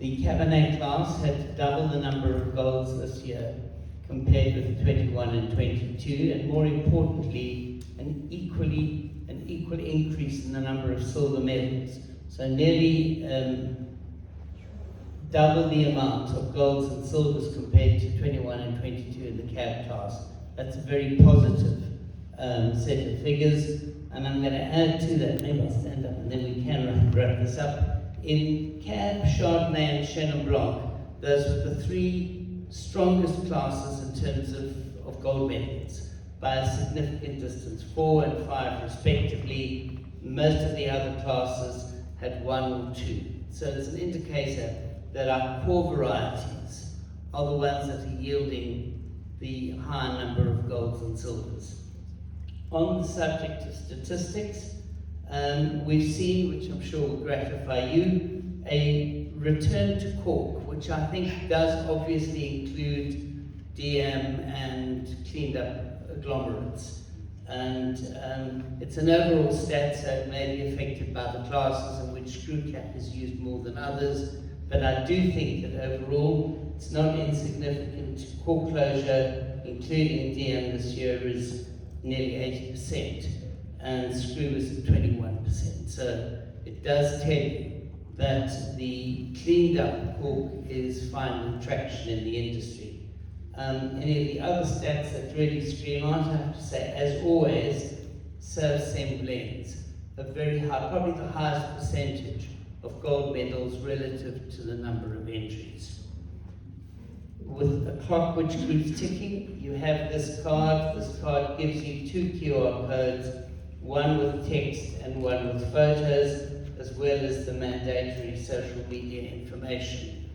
The Cabernet class had double the number of golds this year compared with 21 and 22, and more importantly, an equal increase in the number of silver medals. So nearly double the amount of golds and silvers compared to 21 and 22 in the cab class. That's a very positive set of figures, and I'm going to add to that, maybe I'll stand up and then we can wrap this up. In cab, Chardonnay and Chenin Blanc, those were the three strongest classes in terms of gold medals by a significant distance, 4 and 5 respectively. Most of the other classes had 1 or 2. So it's an indicator that our core varieties are the ones that are yielding the high number of golds and silvers. On the subject of statistics, we've seen, which I'm sure will gratify you, a return to cork, which I think does obviously include DM and cleaned up agglomerates. And it's an overall stat, so it may be affected by the classes in which screw cap is used more than others. But I do think that overall, it's not insignificant. Cork closure, including DM this year, is nearly 80%, and screw is at 21%. So it does tell you that the cleaned up cork is finding traction in the industry. Any of the other stats that really scream out, I have to say, as always, self-same blends, a very high, probably the highest percentage of gold medals relative to the number of entries. With a clock which keeps ticking, you have this card. This card gives you 2 QR codes, one with text and one with photos, as well as the mandatory social media information.